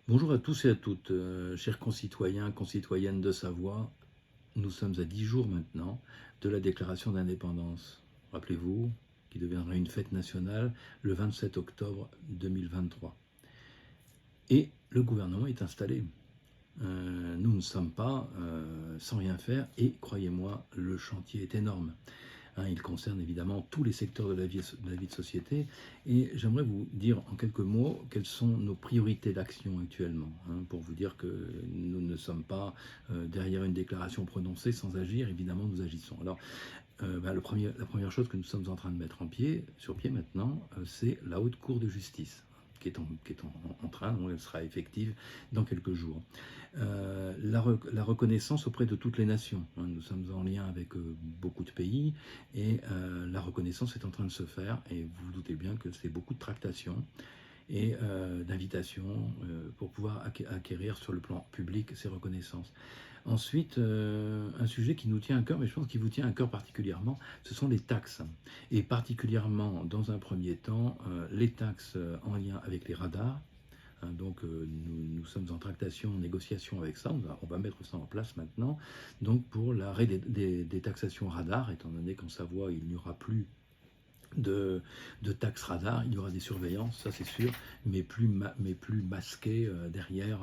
Bonjour à tous et à toutes, chers concitoyens, concitoyennes de Savoie. Nous sommes à 10 jours maintenant de la déclaration d'indépendance. Rappelez-vous, qui deviendra une fête nationale le 27 octobre 2023. Et le gouvernement est installé. Nous ne sommes pas sans rien faire et croyez-moi, le chantier est énorme. Il concerne évidemment tous les secteurs de la vie de société. Et j'aimerais vous dire en quelques mots quelles sont nos priorités d'action actuellement, pour vous dire que nous ne sommes pas derrière une déclaration prononcée sans agir. Évidemment, nous agissons. Alors, la première chose que nous sommes en train de mettre sur pied maintenant, c'est la Haute Cour de justice, qui est en train, donc elle sera effective dans quelques jours. La reconnaissance auprès de toutes les nations. Nous sommes en lien avec beaucoup de pays et la reconnaissance est en train de se faire, et vous vous doutez bien que c'est beaucoup de tractations et d'invitations pour pouvoir acquérir sur le plan public ces reconnaissances. Ensuite, un sujet qui nous tient à cœur, mais je pense qu'il vous tient à cœur particulièrement, ce sont les taxes. Et particulièrement, dans un premier temps, les taxes en lien avec les radars. Donc nous sommes en tractation, en négociation avec ça, on va mettre ça en place maintenant. Donc pour l'arrêt des taxations radars, étant donné qu'en Savoie, il n'y aura plus de taxes radar, il y aura des surveillances, ça c'est sûr, mais plus masquées derrière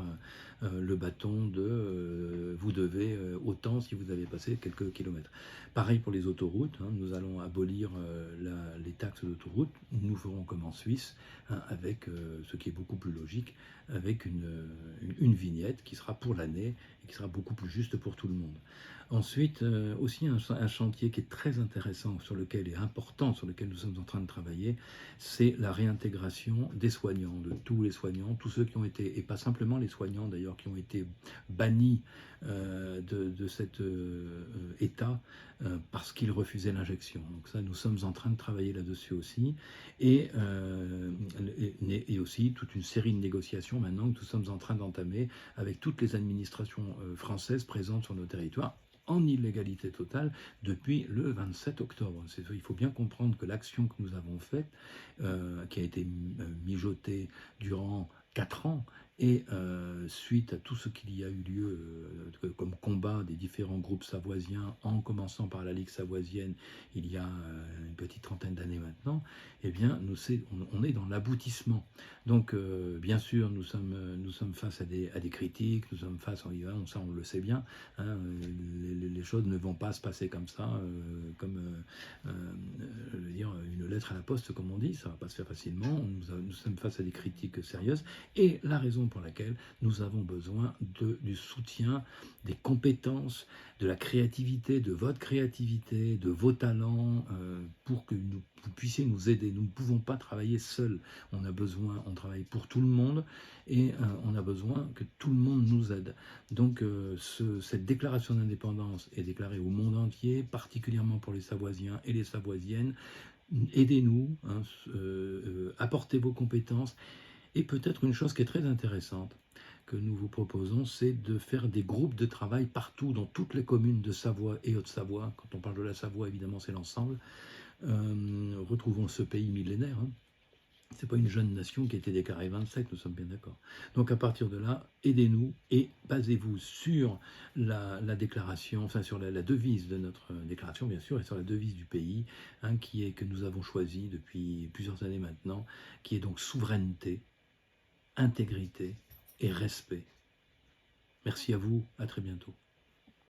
le bâton de vous devez autant si vous avez passé quelques kilomètres. Pareil pour les autoroutes, nous allons abolir les taxes d'autoroute, nous ferons comme en Suisse, avec ce qui est beaucoup plus logique, avec une vignette qui sera pour l'année et qui sera beaucoup plus juste pour tout le monde. Ensuite, aussi un chantier qui est très intéressant et important, sur lequel nous sommes en train de travailler, c'est la réintégration des soignants, de tous les soignants, tous ceux qui ont été, et pas simplement les soignants d'ailleurs, qui ont été bannis de cet état parce qu'ils refusaient l'injection. Donc ça, nous sommes en train de travailler là-dessus aussi, et aussi toute une série de négociations maintenant que nous sommes en train d'entamer avec toutes les administrations françaises présentes sur nos territoires, en illégalité totale depuis le 27 octobre. Il faut bien comprendre que l'action que nous avons faite, qui a été mijotée durant 4 ans, et suite à tout ce qu'il y a eu lieu comme combat des différents groupes savoisiens, en commençant par la Ligue savoisienne il y a une petite trentaine d'années maintenant, eh bien on est dans l'aboutissement. Donc bien sûr nous sommes face à des critiques, nous sommes face, ça on le sait bien, les choses ne vont pas se passer comme ça, comme je veux dire, une lettre à la poste, comme on dit, ça ne va pas se faire facilement. Nous sommes face à des critiques sérieuses, et la raison pour laquelle nous avons besoin du soutien, des compétences, de la créativité, de votre créativité, de vos talents, pour que vous puissiez nous aider. Nous ne pouvons pas travailler seuls. On travaille pour tout le monde, et on a besoin que tout le monde nous aide. Donc cette déclaration d'indépendance est déclarée au monde entier, particulièrement pour les Savoisiens et les Savoisiennes. Aidez-nous, apportez vos compétences. Et peut-être une chose qui est très intéressante que nous vous proposons, c'est de faire des groupes de travail partout, dans toutes les communes de Savoie et Haute-Savoie. Quand on parle de la Savoie, évidemment, c'est l'ensemble. Retrouvons ce pays millénaire. Ce n'est pas une jeune nation qui a été déclarée 27, nous sommes bien d'accord. Donc à partir de là, aidez-nous et basez-vous sur la déclaration, enfin sur la devise de notre déclaration, bien sûr, et sur la devise du pays, que nous avons choisi depuis plusieurs années maintenant, qui est donc souveraineté, intégrité et respect. Merci à vous, à très bientôt.